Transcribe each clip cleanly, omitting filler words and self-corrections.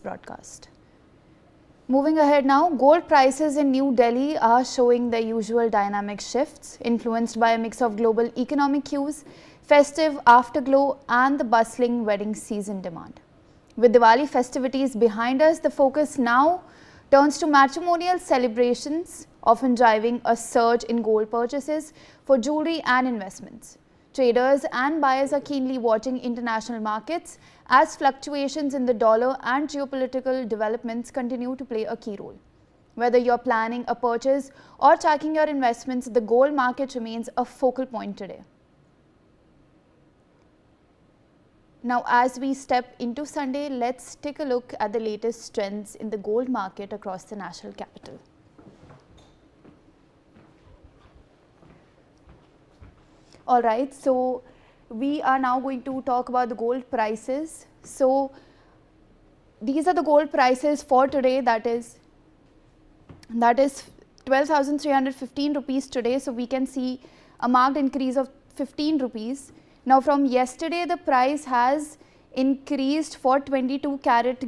broadcast. Moving ahead now, gold prices in New Delhi are showing the usual dynamic shifts influenced by a mix of global economic cues, festive afterglow and the bustling wedding season demand. With Diwali festivities behind us, the focus now turns to matrimonial celebrations, often driving a surge in gold purchases for jewelry and investments. Traders and buyers are keenly watching international markets as fluctuations in the dollar and geopolitical developments continue to play a key role. Whether you're planning a purchase or tracking your investments, the gold market remains a focal point today. Now, as we step into Sunday, let's take a look at the latest trends in the gold market across the national capital. Alright, so we are now going to talk about the gold prices. So these are the gold prices for today, that is 12,315 rupees today. So we can see a marked increase of 15 rupees. Now from yesterday the price has increased for 22 karat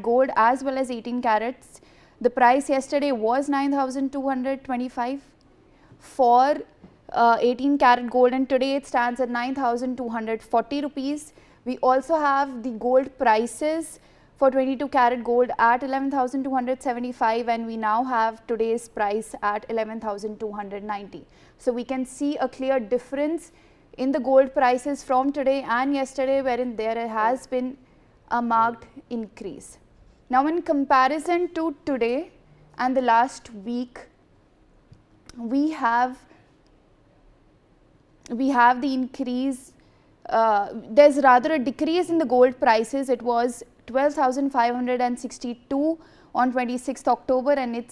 gold as well as 18 carats. The price yesterday was 9,225 for 18 karat gold, and today it stands at 9,240 rupees. We also have the gold prices for 22 karat gold at 11,275, and we now have today's price at 11,290. So we can see a clear difference in the gold prices from today and yesterday, wherein there has been a marked increase. Now in comparison to today and the last week, we have the increase, there's rather a decrease in the gold prices. It was 12,562 on 26th October and it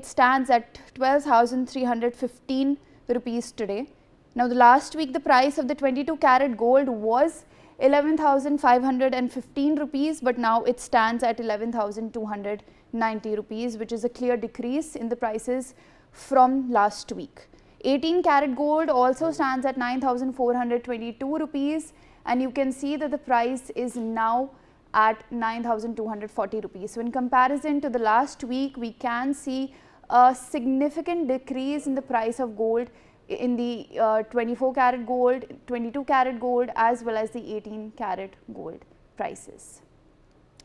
stands at 12,315 rupees today. Now the last week the price of the 22 karat gold was 11,515 rupees, but now it stands at 11,290 rupees, which is a clear decrease in the prices from last week. 18 karat gold also stands at 9,422 rupees, and you can see that the price is now at 9,240 rupees. So in comparison to the last week, we can see a significant decrease in the price of gold in the 24 karat gold, 22 karat gold as well as the 18 karat gold prices.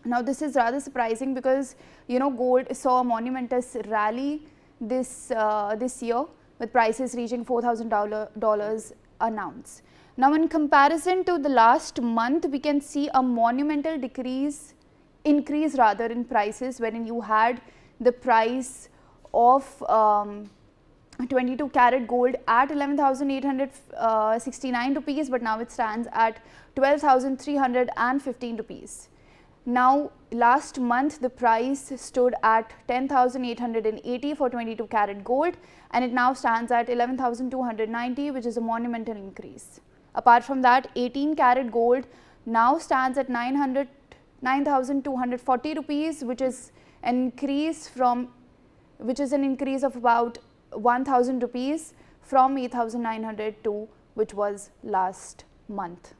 Now this is rather surprising because gold saw a monumentous rally this year, with prices reaching $4,000 an ounce. Now in comparison to the last month, we can see a monumental increase in prices, wherein you had the price of 22 karat gold at 11,869 rupees, but now it stands at 12,315 rupees. Now last month the price stood at 10,880 for 22 karat gold, and it now stands at 11,290, which is a monumental increase. Apart from that, 18 karat gold now stands at 9,240 rupees, which is an increase of about 1,000 rupees from 8,902, which was last month.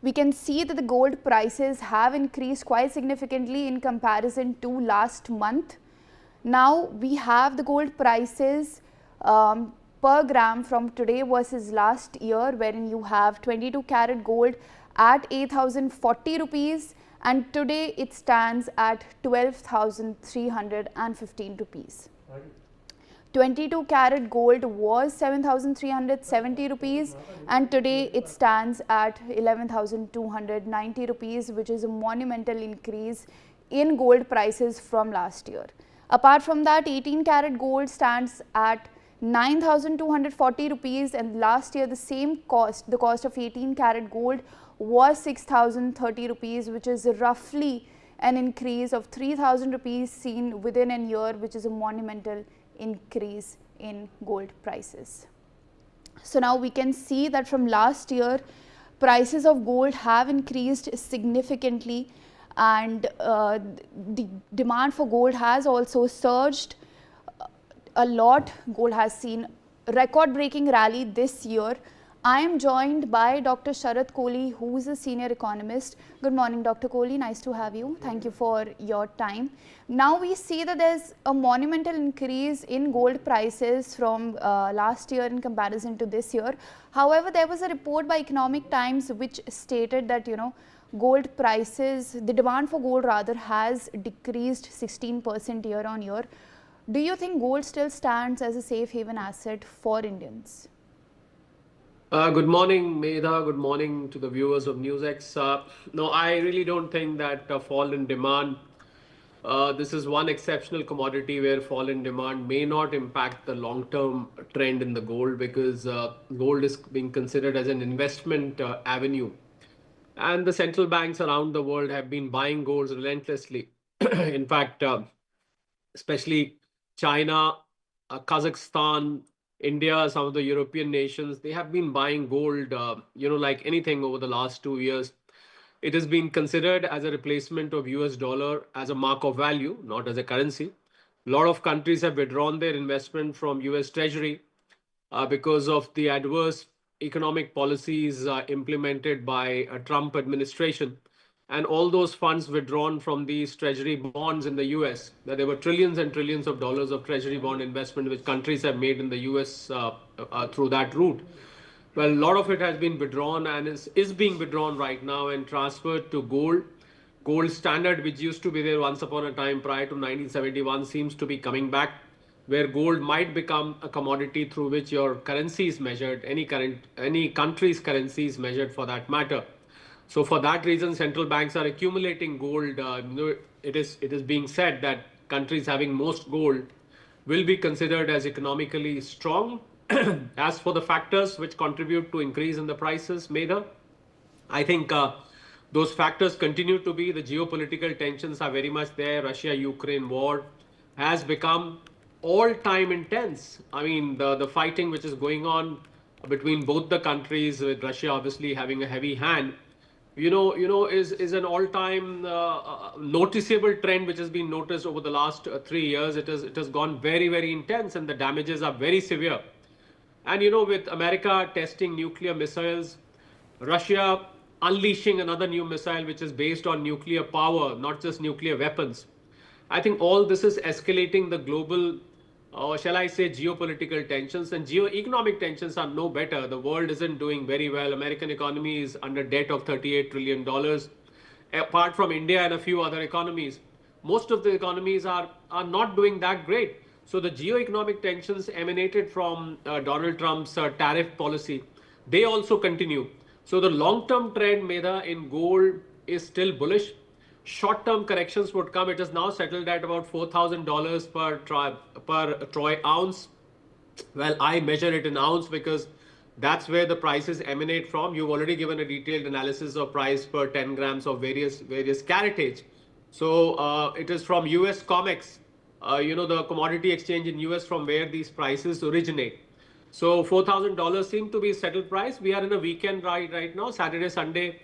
We can see that the gold prices have increased quite significantly in comparison to last month. Now we have the gold prices per gram from today versus last year, wherein you have 22 karat gold at 8,040 rupees, and today it stands at 12,315 rupees. 22 karat gold was 7,370 rupees, and today it stands at 11,290 rupees, which is a monumental increase in gold prices from last year. Apart from that, 18 karat gold stands at 9,240 rupees, and last year the cost of 18 karat gold was 6,030 rupees, which is roughly an increase of 3,000 rupees seen within a year, which is a monumental increase in gold prices. So now we can see that from last year, prices of gold have increased significantly, and the demand for gold has also surged a lot. Gold has seen record breaking rally this year, I am joined by Dr. Sharat Kohli, who is a senior economist. Good morning, Dr. Kohli. Nice to have you. Thank you for your time. Now we see that there's a monumental increase in gold prices from last year in comparison to this year. However, there was a report by Economic Times which stated that, gold prices, the demand for gold rather, has decreased 16% year on year. Do you think gold still stands as a safe haven asset for Indians? Good morning, Medha. Good morning to the viewers of NewsX. No, I really don't think that fall in demand. This is one exceptional commodity where fall in demand may not impact the long-term trend in the gold, because gold is being considered as an investment avenue. And the central banks around the world have been buying gold relentlessly. In fact, especially China, Kazakhstan, India, some of the European nations, they have been buying gold, like anything over the last 2 years. It has been considered as a replacement of US dollar, as a mark of value, not as a currency. A lot of countries have withdrawn their investment from US Treasury because of the adverse economic policies implemented by a Trump administration. And all those funds withdrawn from these treasury bonds in the US. There were trillions and trillions of dollars of treasury bond investment which countries have made in the US through that route. Well, a lot of it has been withdrawn and is being withdrawn right now and transferred to gold. Gold standard, which used to be there once upon a time prior to 1971, seems to be coming back, where gold might become a commodity through which your currency is measured, any country's currency is measured for that matter. So for that reason, central banks are accumulating gold. It is being said that countries having most gold will be considered as economically strong. As for the factors which contribute to increase in the prices, Medha, I think those factors continue to be the geopolitical tensions are very much there. Russia-Ukraine war has become all-time intense. I mean, the fighting which is going on between both the countries, with Russia obviously having a heavy hand, is an all-time noticeable trend which has been noticed over the last 3 years. It has gone very, very intense, and the damages are very severe. And with America testing nuclear missiles, Russia unleashing another new missile which is based on nuclear power, not just nuclear weapons. I think all this is escalating the global, shall I say, geopolitical tensions, and geo-economic tensions are no better. The world isn't doing very well. American economy is under debt of $38 trillion. Apart from India and a few other economies, most of the economies are not doing that great. So the geo-economic tensions emanated from Donald Trump's tariff policy. They also continue. So the long-term trend, Medha, in gold is still bullish. Short-term corrections would come. It is now settled at about $4,000 per troy ounce. Well, I measure it in ounce because that's where the prices emanate from. You've already given a detailed analysis of price per 10 grams of various caratage. So it is from US COMEX, the commodity exchange in US, from where these prices originate. So $4,000 seem to be settled price. We are in a weekend right now, Saturday, Sunday.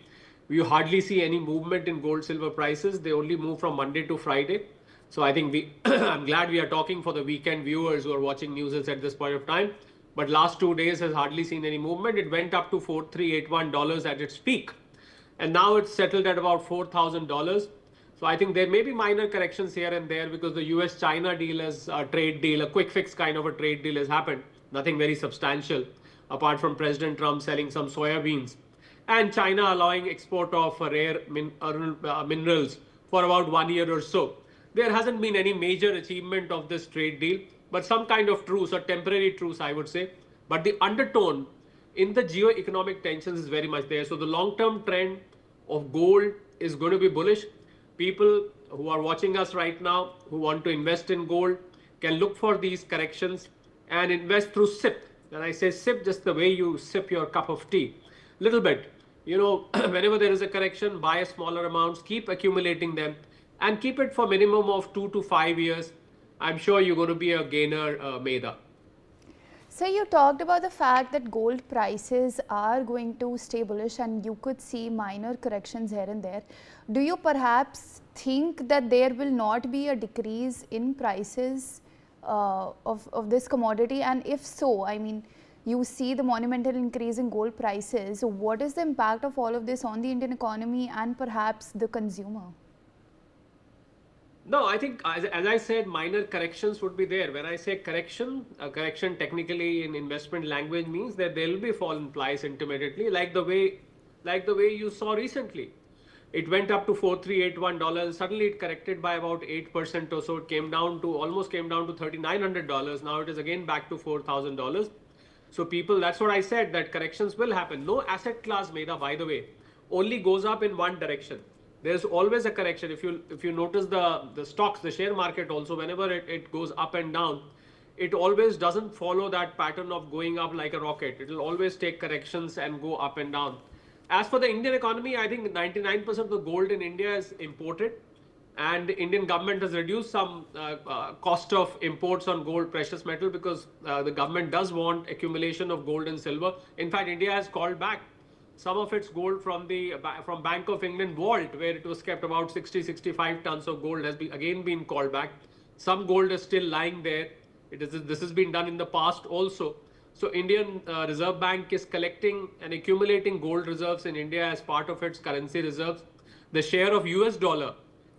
We hardly see any movement in gold silver prices. They only move from Monday to Friday. So I think I'm glad we are talking for the weekend viewers who are watching news at this point of time. But last 2 days has hardly seen any movement. It went up to $4,381 at its peak, and now it's settled at about $4,000. So I think there may be minor corrections here and there because the US-China deal as a trade deal, a quick fix kind of a trade deal has happened. Nothing very substantial, apart from President Trump selling some soybeans and China allowing export of rare minerals for about 1 year or so. There hasn't been any major achievement of this trade deal, but some kind of truce, or temporary truce, I would say. But the undertone in the geo-economic tensions is very much there. So the long-term trend of gold is going to be bullish. People who are watching us right now, who want to invest in gold, can look for these corrections and invest through SIP. And I say SIP just the way you sip your cup of tea. Little bit. Whenever there is a correction, buy smaller amounts, keep accumulating them, and keep it for minimum of 2 to 5 years. I'm sure you're going to be a gainer, Medha. So you talked about the fact that gold prices are going to stay bullish and you could see minor corrections here and there. Do you perhaps think that there will not be a decrease in prices of this commodity? And if so, I mean, you see the monumental increase in gold prices. So what is the impact of all of this on the Indian economy and perhaps the consumer? No, I think as I said, minor corrections would be there. When I say correction, a correction technically in investment language means that there will be fall in price intermittently, like the way you saw recently. It went up to $4,381. Suddenly it corrected by about 8% or so. It came down to almost came down to $3,900. Now it is again back to $4,000. So people, that's what I said, that corrections will happen. No asset class, Medha, by the way, only goes up in one direction. There's always a correction. If you notice the stocks, the share market also, whenever it goes up and down, it always doesn't follow that pattern of going up like a rocket. It will always take corrections and go up and down. As for the Indian economy, I think 99% of the gold in India is imported, and the Indian government has reduced some cost of imports on gold, precious metal, because the government does want accumulation of gold and silver. In fact, India has called back some of its gold from Bank of England vault, where it was kept. About 65 tons of gold has again been called back. Some gold is still lying there. This has been done in the past also. So Indian Reserve Bank is collecting and accumulating gold reserves in India as part of its currency reserves. The share of US dollar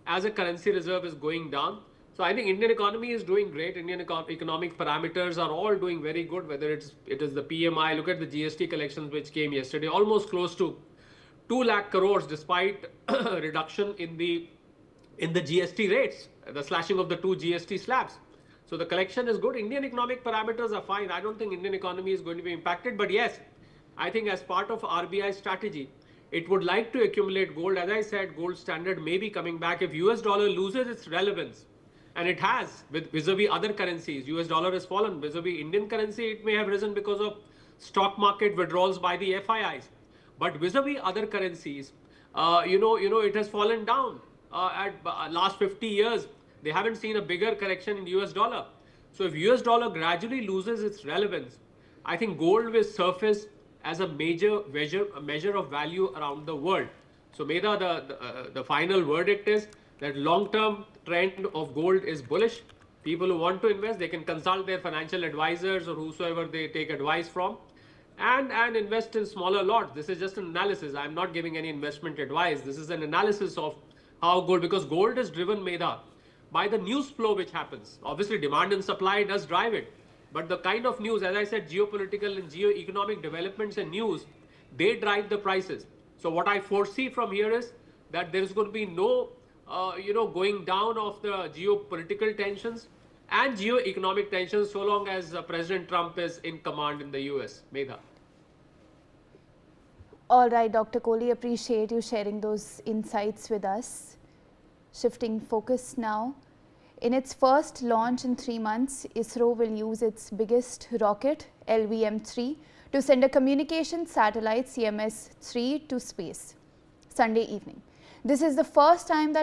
as a currency reserve is going down. So I think Indian economy is doing great. Indian economic parameters are all doing very good, whether it is the PMI. Look at the GST collections which came yesterday, almost close to 2 lakh crores, despite reduction in the GST rates, the slashing of the two GST slabs. So the collection is good. Indian economic parameters are fine. I don't think Indian economy is going to be impacted. But yes, I think as part of RBI strategy, it would like to accumulate gold. As I said, gold standard may be coming back. If US dollar loses its relevance, and it has vis-a-vis other currencies, US dollar has fallen. Vis-a-vis Indian currency, it may have risen because of stock market withdrawals by the FIIs. But vis-a-vis other currencies, it has fallen down. Last 50 years, they haven't seen a bigger correction in US dollar. So if US dollar gradually loses its relevance, I think gold will surface as a major measure of value around the world. So Medha, the final verdict is that long-term trend of gold is bullish. People who want to invest, they can consult their financial advisors or whosoever they take advice from, and invest in smaller lots. This is just an analysis. I'm not giving any investment advice. This is an analysis of how gold, because gold is driven, Medha, by the news flow which happens. Obviously, demand and supply does drive it. But the kind of news, as I said, geopolitical and geo-economic developments and news, they drive the prices. So what I foresee from here is that there is going to be no going down of the geopolitical tensions and geo-economic tensions so long as President Trump is in command in the US. Medha. All right, Dr. Kohli, appreciate you sharing those insights with us. Shifting focus now. In its first launch in 3 months, ISRO will use its biggest rocket, LVM-3, to send a communication satellite CMS-3 to space Sunday evening. This is the first time that